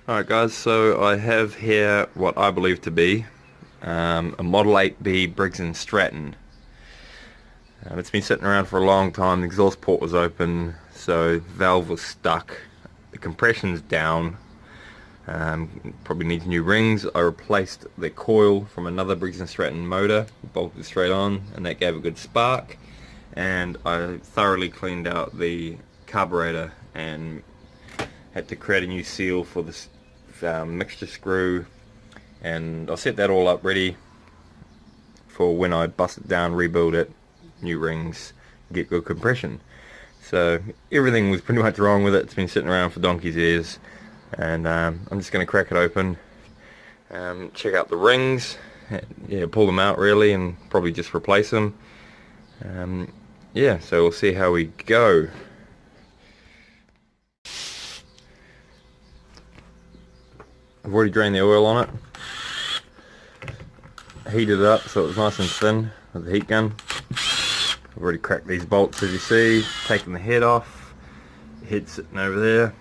Alright guys, so I have here what I believe to be a Model 8B Briggs and Stratton. It's been sitting around for a long time. The exhaust port was open, so the valve was stuck, the compression's down, probably needs new rings. I replaced the coil from another Briggs and Stratton motor, bolted it straight on, and that gave a good spark. And I thoroughly cleaned out the carburetor and had to create a new seal for this mixture screw, and I'll set that all up ready for when I bust it down, rebuild it, new rings, get good compression. So everything was pretty much wrong with it. It's been sitting around for donkey's ears, and I'm just going to crack it open, check out the rings, yeah, pull them out really, and probably just replace them. Yeah, so we'll see how we go. I've already drained the oil on it, heated it up so it was nice and thin with the heat gun. I've already cracked these bolts, as you see, taken the head off, the head's sitting over there.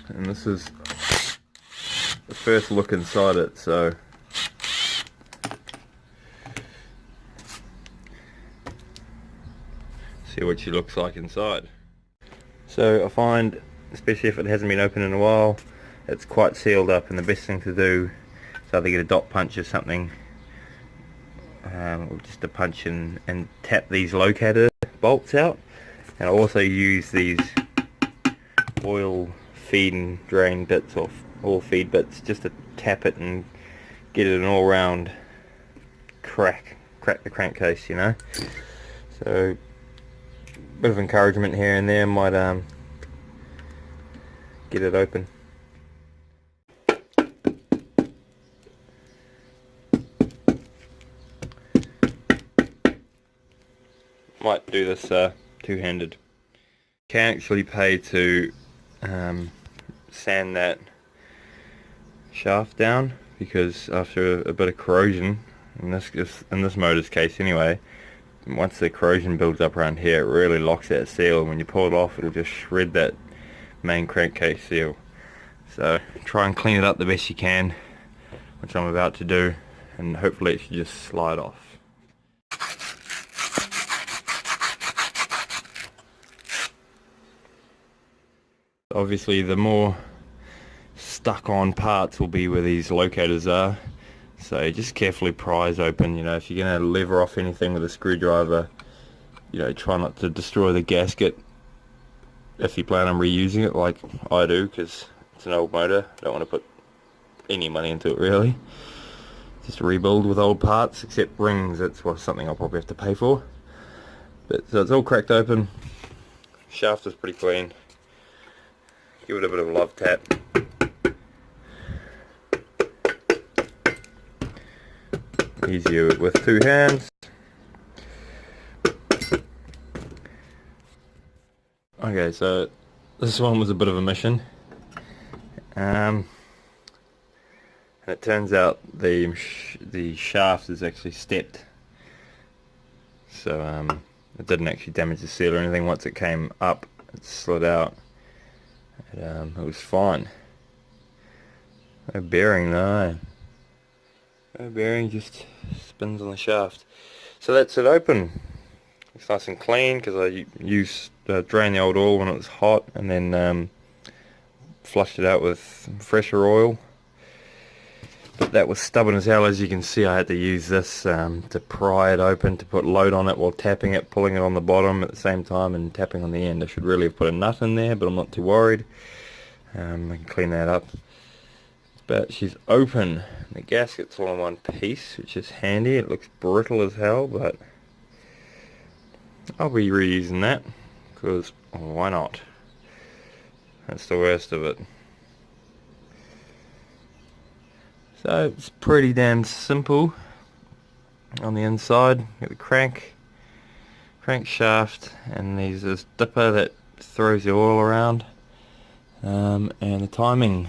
And this is the first look inside it, so see what she looks like inside. So I find, especially if it hasn't been open in a while, it's quite sealed up, and the best thing to do is either get a dot punch or something, or just a punch and tap these locator bolts out. And I also use these oil feed and drain bits, or oil feed bits, just to tap it and get it an all-round crack the crankcase, you know. So bit of encouragement here and there might get it open. Might do this two-handed. Can actually pay to sand that shaft down, because after a bit of corrosion, in this motor's case anyway, once the corrosion builds up around here, it really locks that seal, and when you pull it off, it'll just shred that main crankcase seal. So try and clean it up the best you can, which I'm about to do, and hopefully it should just slide off. Obviously the more stuck on parts will be where these locators are. So just carefully prise open, you know, if you're going to lever off anything with a screwdriver, you know, try not to destroy the gasket if you plan on reusing it like I do, because it's an old motor. I don't want to put any money into it really. Just rebuild with old parts, except rings, that's something I'll probably have to pay for. But so it's all cracked open, shaft is pretty clean. Give it a bit of a love tap. Easier with two hands. Okay, so this one was a bit of a mission, and it turns out the shaft is actually stepped, so it didn't actually damage the seal or anything. Once it came up, it slid out. It was fine. No bearing though. No bearing, just spins on the shaft. So that's it open. It's nice and clean, because I drained the old oil when it was hot, and then flushed it out with fresher oil. But that was stubborn as hell. As you can see, I had to use this to pry it open, to put load on it while tapping it, pulling it on the bottom at the same time and tapping on the end. I should really have put a nut in there, but I'm not too worried. I can clean that up. But she's open. The gasket's all in one piece, which is handy. It looks brittle as hell, but I'll be reusing that, because why not? That's the worst of it. So it's pretty damn simple. On the inside, got the crank shaft, and there's this dipper that throws the oil around, and the timing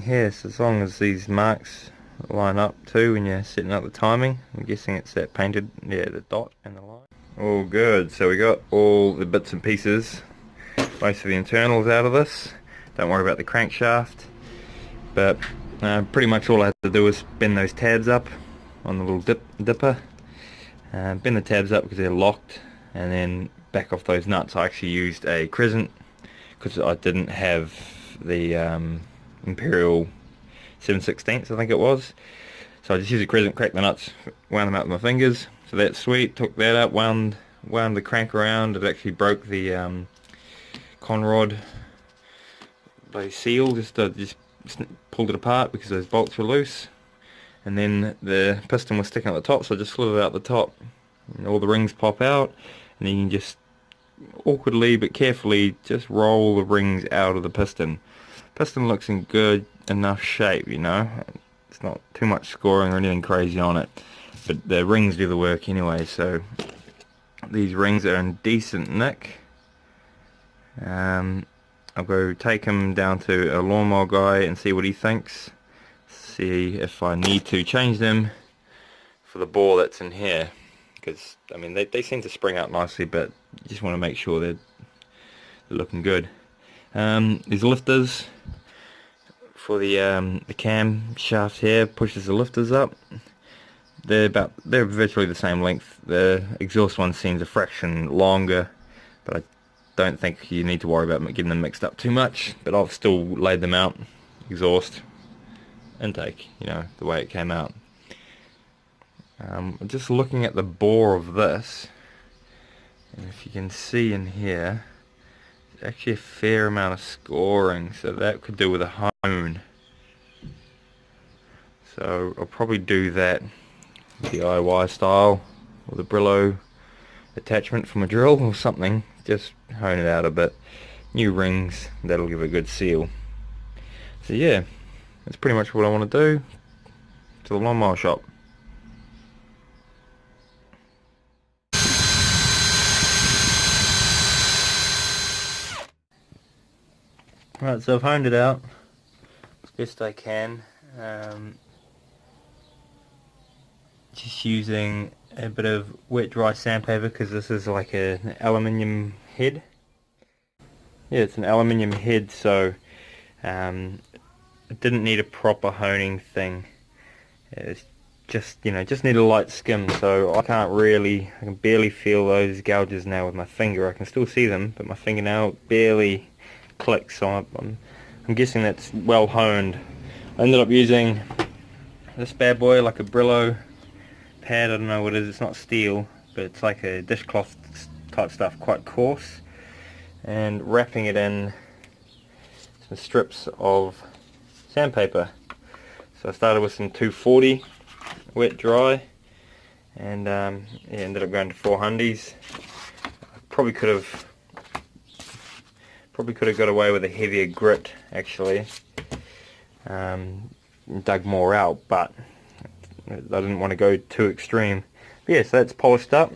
here. So as long as these marks line up too when you're setting up the timing, I'm guessing it's that painted, yeah, the dot and the line. All good. So we got all the bits and pieces, most of the internals out of this. Don't worry about the crankshaft, but pretty much all I had to do was bend those tabs up on the little dipper. Bend the tabs up because they're locked, and then back off those nuts. I actually used a crescent because I didn't have the Imperial 7/16 I think it was. So I just used a crescent, cracked the nuts, wound them out with my fingers. So that's sweet. Took that up, wound the crank around. It actually broke the conrod by seal. Just pulled it apart because those bolts were loose. And then the piston was sticking at the top, so I just slid it out the top. And all the rings pop out, and then you can just awkwardly but carefully just roll the rings out of the piston. Piston looks in good enough shape, you know. It's not too much scoring or anything crazy on it, but the rings do the work anyway. So these rings are in decent nick. I'll go take them down to a lawnmower guy and see what he thinks. See if I need to change them for the bore that's in here, because I mean they seem to spring out nicely, but you just want to make sure they're looking good. These lifters for the cam shaft here pushes the lifters up. They're virtually the same length. The exhaust one seems a fraction longer, but I don't think you need to worry about getting them mixed up too much. But I've still laid them out, exhaust, intake, you know, the way it came out. Just looking at the bore of this, and if you can see in here, there's actually a fair amount of scoring, so that could do with a hone. So I'll probably do that DIY style with a Brillo attachment from a drill or something. Just hone it out a bit. New rings, that'll give a good seal. So yeah, that's pretty much what I want to do to the lawnmower shop. Right, so I've honed it out as best I can. Just using a bit of wet dry sandpaper because this is like an aluminium head. Yeah, it's an aluminium head, so it didn't need a proper honing thing. It's just, you know, just need a light skim. So I can barely feel those gouges now with my finger. I can still see them, but my fingernail barely clicks. So I'm guessing that's well honed. I ended up using this bad boy, like a Brillo pad. I don't know what it is. It's not steel, but it's like a dishcloth type stuff, quite coarse, and wrapping it in some strips of sandpaper. So I started with some 240 wet dry, and yeah, ended up going to 400s. Probably could have got away with a heavier grit actually, dug more out, but I didn't want to go too extreme. But yeah, so that's polished up.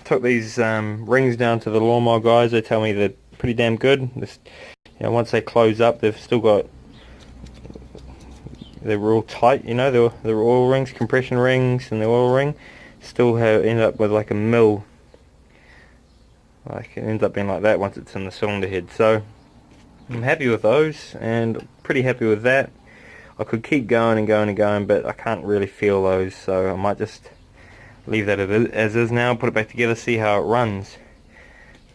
Took these rings down to the lawnmower guys. They tell me they're pretty damn good. This, you know, once they close up, they've still got, they're real tight, you know, the oil rings, compression rings, and the oil ring still end up with like a mill. Like it ends up being like that once it's in the cylinder head. So I'm happy with those, and pretty happy with that. I could keep going and going and going, but I can't really feel those, so I might just leave that as is now, put it back together, see how it runs.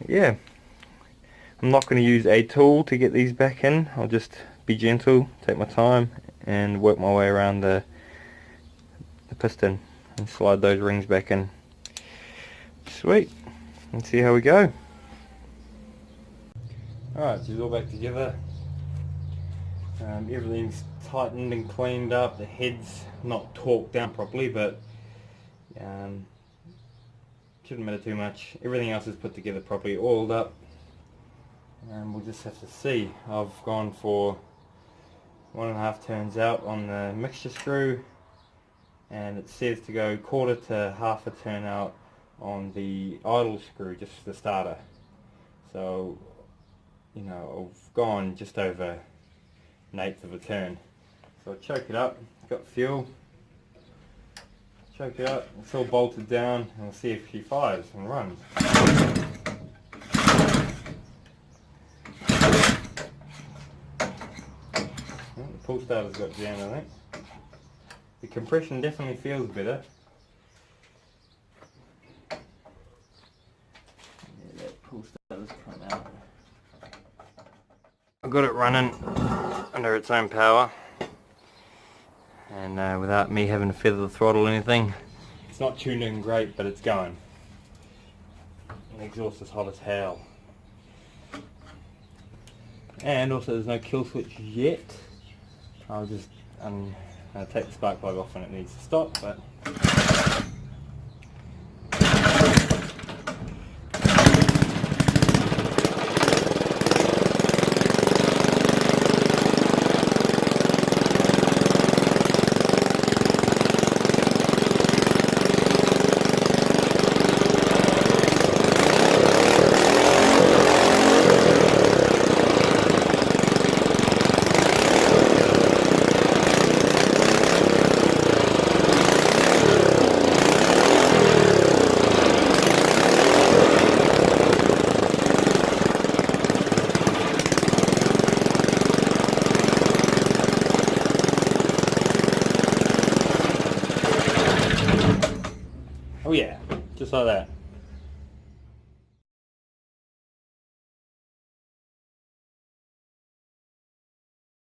Yeah, I'm not going to use a tool to get these back in. I'll just be gentle, take my time, and work my way around the piston and slide those rings back in. Sweet, let's see how we go. Alright, so it's all back together. Everything's tightened and cleaned up. The head's not torqued down properly, but shouldn't matter too much. Everything else is put together properly, oiled up, and we'll just have to see. I've gone for 1.5 turns out on the mixture screw, and it says to go 1/4 to 1/2 a turn out on the idle screw, just the starter. So, you know, I've gone just over 1/8 of a turn. So I choke it up, got fuel, choke it up, it's all bolted down, and we'll see if she fires and runs. Well, the pull starter's got jammed, I think. The compression definitely feels better. Yeah, that pull starter's come out. I've got it running under its own power, and without me having to feather the throttle or anything. It's not tuned in great, but it's going. And the exhaust is hot as hell. And also there's no kill switch yet. I'll just take the spark plug off when it needs to stop, but oh yeah, just like that.